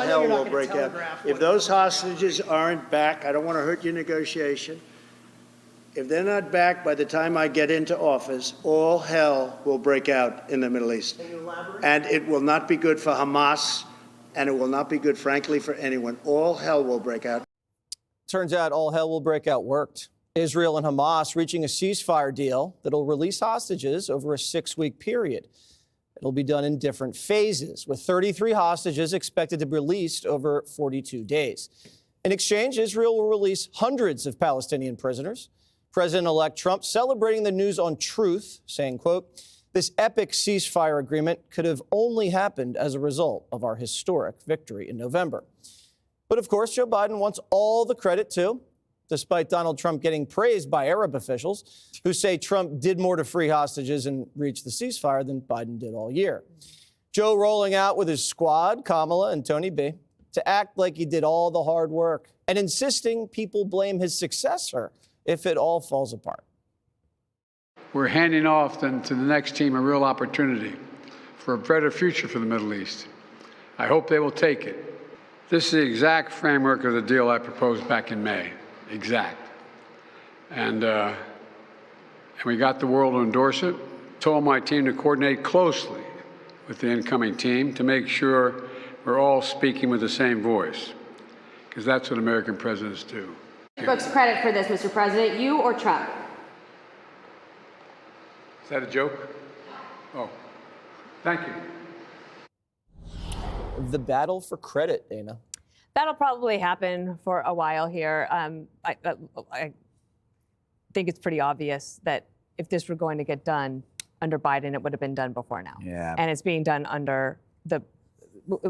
hell will break out. If those hostages aren't back, I don't want to hurt your negotiation. If they're not back by the time I get into office, all hell will break out in the Middle East. Can you elaborate? And it will not be good for Hamas, and it will not be good, frankly, for anyone. All hell will break out. Turns out all hell will break out worked. Israel and Hamas reaching a ceasefire deal that'll release hostages over a 6-week period. It'll be done in different phases, with 33 hostages expected to be released over 42 days. In exchange, Israel will release hundreds of Palestinian prisoners. President-elect Trump celebrating the news on Truth, saying, quote, "This epic ceasefire agreement could have only happened as a result of our historic victory in November." But of course, Joe Biden wants all the credit too, despite Donald Trump getting praised by Arab officials who say Trump did more to free hostages and reach the ceasefire than Biden did all year. Joe rolling out with his squad, Kamala and Tony B, to act like he did all the hard work and insisting people blame his successor if it all falls apart. We're handing off then to the next team a real opportunity for a better future for the Middle East. I hope they will take it. This is the exact framework of the deal I proposed back in May. Exact. And we got the world to endorse it. Told my team to coordinate closely with the incoming team to make sure we're all speaking with the same voice, because that's what American presidents do. Brooks credit for this, Mr. President, you or Trump? Is that a joke? Oh, thank you. The battle for credit, Dana. That'll probably happen for a while here. I think it's pretty obvious that if this were going to get done under Biden, it would have been done before now. Yeah. And it's being done under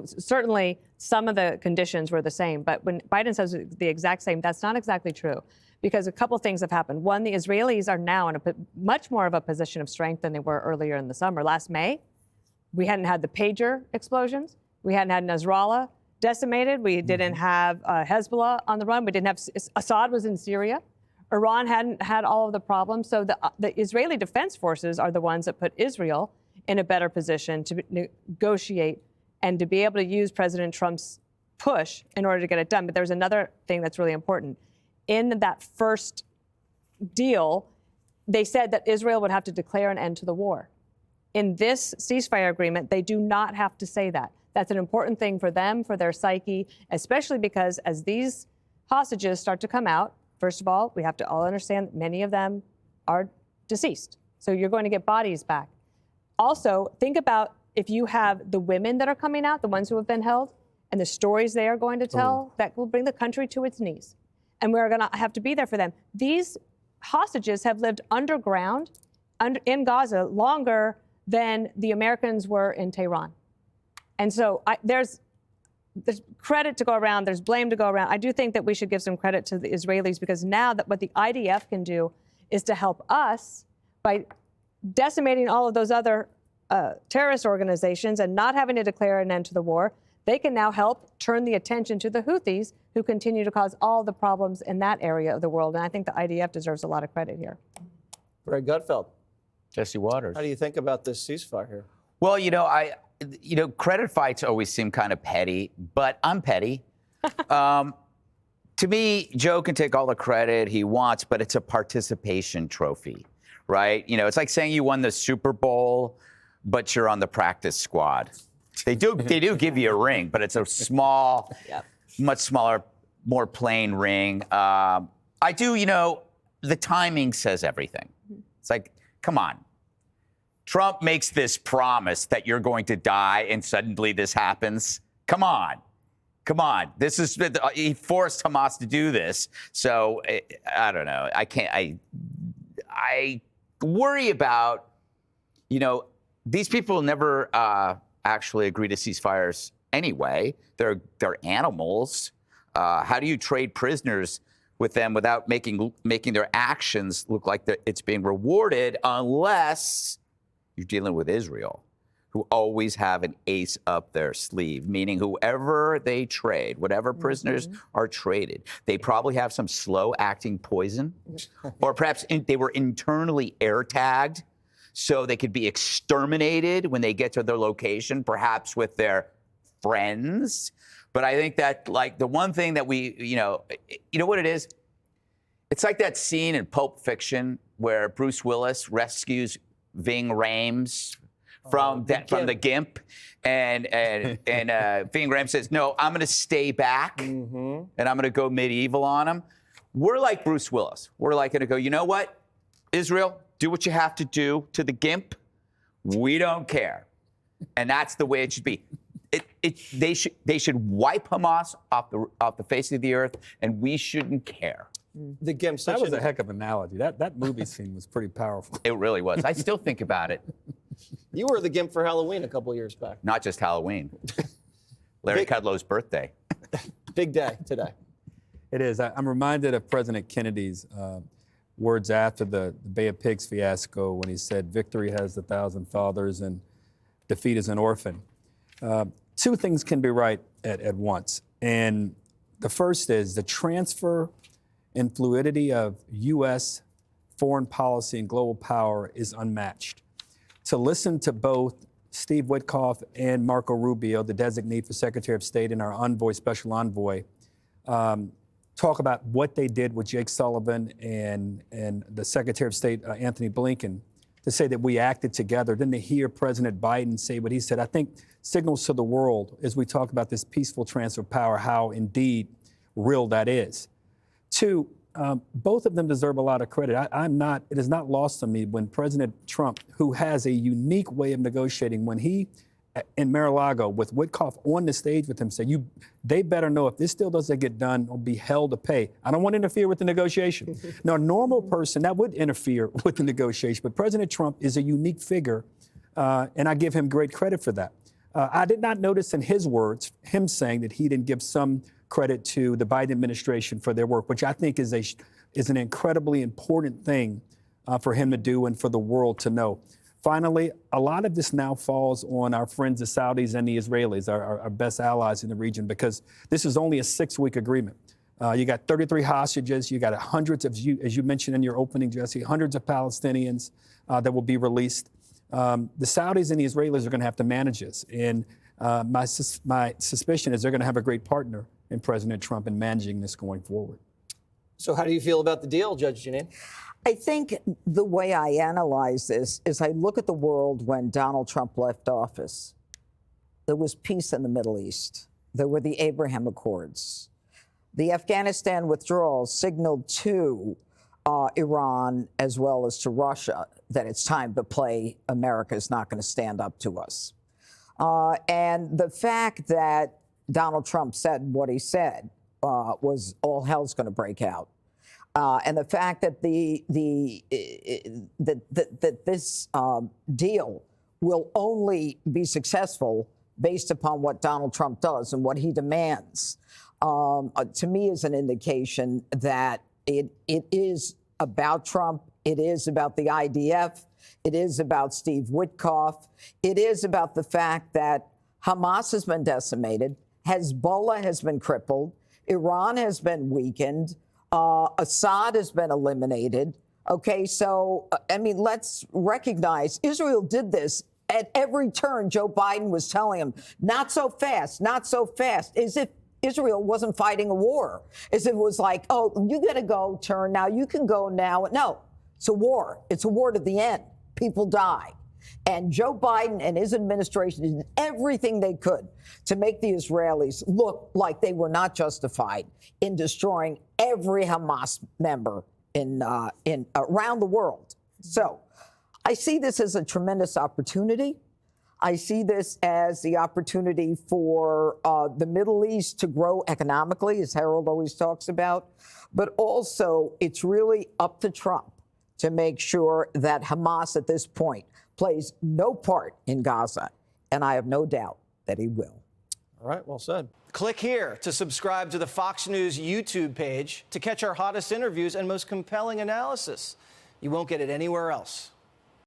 certainly some of the conditions were the same, but when Biden says the exact same, that's not exactly true, because a couple things have happened. One, the Israelis are now in a much more of a position of strength than they were earlier in the summer. Last May, we hadn't had the pager explosions. We hadn't had Nasrallah decimated. We didn't have Hezbollah on the run. We didn't have Assad was in Syria. Iran hadn't had all of the problems. So the Israeli Defense Forces are the ones that put Israel in a better position to negotiate and to be able to use President Trump's push in order to get it done. But there's another thing that's really important. In that first deal, they said that Israel would have to declare an end to the war. In this ceasefire agreement, they do not have to say that. That's an important thing for them, for their psyche, especially because as these hostages start to come out, first of all, we have to all understand that many of them are deceased. So you're going to get bodies back. Also, think about if you have the women that are coming out, the ones who have been held, and the stories they are going to tell, that will bring the country to its knees. And we're going to have to be there for them. These hostages have lived underground in Gaza longer than the Americans were in Tehran. And so there's credit to go around, there's blame to go around. I do think that we should give some credit to the Israelis, because now that what the IDF can do is to help us by decimating all of those other terrorist organizations and not having to declare an end to the war. They can now help turn the attention to the Houthis, who continue to cause all the problems in that area of the world. And I think the IDF deserves a lot of credit here. Greg Gutfeld, Jesse Waters. how do you think about this ceasefire here? Well, credit fights always seem kind of petty, but I'm petty. To me, Joe can take all the credit he wants, but it's a participation trophy, right? It's like saying you won the Super Bowl, but you're on the practice squad. They do give you a ring, but it's a small, much smaller, more plain ring. The timing says everything. It's like, come on. Trump makes this promise that you're going to die and suddenly this happens. Come on. He forced Hamas to do this. So I don't know. I worry about, these people never actually agree to ceasefires anyway. They're animals. How do you trade prisoners with them without making their actions look like it's being rewarded, unless you're dealing with Israel, who always have an ace up their sleeve, meaning whoever they trade, whatever prisoners are traded, they probably have some slow-acting poison, or perhaps they were internally air-tagged so they could be exterminated when they get to their location, perhaps with their friends. But I think that, like, the one thing that we, you know what it is? It's like that scene in Pulp Fiction where Bruce Willis rescues Ving Rhames from the Gimp, and Ving Rhames says, "No, I'm going to stay back, and I'm going to go medieval on him." We're like Bruce Willis. We're like going to go, you know what, Israel, do what you have to do to the Gimp. We don't care, and that's the way it should be. They should wipe Hamas off the face of the earth, and we shouldn't care. The Gimp. That was a heck of an analogy. That movie scene was pretty powerful. It really was. I still think about it. You were the Gimp for Halloween a couple years back. Not just Halloween. Larry Kudlow's birthday. Big day today. It is. I'm reminded of President Kennedy's words after the Bay of Pigs fiasco when he said, "Victory has 1,000 fathers and defeat is an orphan." Two things can be right at once. And the first is the transfer and fluidity of U.S. foreign policy and global power is unmatched. To listen to both Steve Witkoff and Marco Rubio, the designee for Secretary of State and our envoy, special envoy, talk about what they did with Jake Sullivan and the Secretary of State, Anthony Blinken, to say that we acted together. Then to hear President Biden say what he said, I think signals to the world as we talk about this peaceful transfer of power, how indeed real that is. Two, both of them deserve a lot of credit. It is not lost on me when President Trump, who has a unique way of negotiating, when he, in Mar-a-Lago, with Witkoff on the stage with him, said, they better know if this deal doesn't get done, will be held to pay. I don't want to interfere with the negotiation. Now, a normal person, that would interfere with the negotiation, but President Trump is a unique figure, and I give him great credit for that. I did not notice in his words, him saying that he didn't give some credit to the Biden administration for their work, which I think is an incredibly important thing for him to do and for the world to know. Finally, a lot of this now falls on our friends, the Saudis and the Israelis, our best allies in the region, because this is only a 6-week agreement. You got 33 hostages. You got hundreds of, as you mentioned in your opening, Jesse, hundreds of Palestinians that will be released. The Saudis and the Israelis are going to have to manage this. And my suspicion is they're going to have a great partner in President Trump in managing this going forward. So how do you feel about the deal, Judge Janine? I think the way I analyze this is I look at the world when Donald Trump left office. There was peace in the Middle East. There were the Abraham Accords. The Afghanistan withdrawal signaled to Iran as well as to Russia that it's time to play. America is not going to stand up to us. And the fact that Donald Trump said what he said was all hell's going to break out. And the fact that this deal will only be successful based upon what Donald Trump does and what he demands, to me is an indication that it is about Trump. It is about the IDF. It is about Steve Witkoff. It is about the fact that Hamas has been decimated. Hezbollah has been crippled. Iran has been weakened. Assad has been eliminated. Okay, so, I mean, let's recognize Israel did this at every turn. Joe Biden was telling him, not so fast, not so fast, as if Israel wasn't fighting a war, as if it was like, oh, you got to go, turn now, you can go now. No, it's a war. It's a war to the end. People die. And Joe Biden and his administration did everything they could to make the Israelis look like they were not justified in destroying every Hamas member in around the world. So I see this as a tremendous opportunity. I see this as the opportunity for the Middle East to grow economically, as Harold always talks about. But also, it's really up to Trump to make sure that Hamas at this point plays no part in Gaza. And I have no doubt that he will. All right, well said. Click here to subscribe to the Fox News YouTube page to catch our hottest interviews and most compelling analysis. You won't get it anywhere else.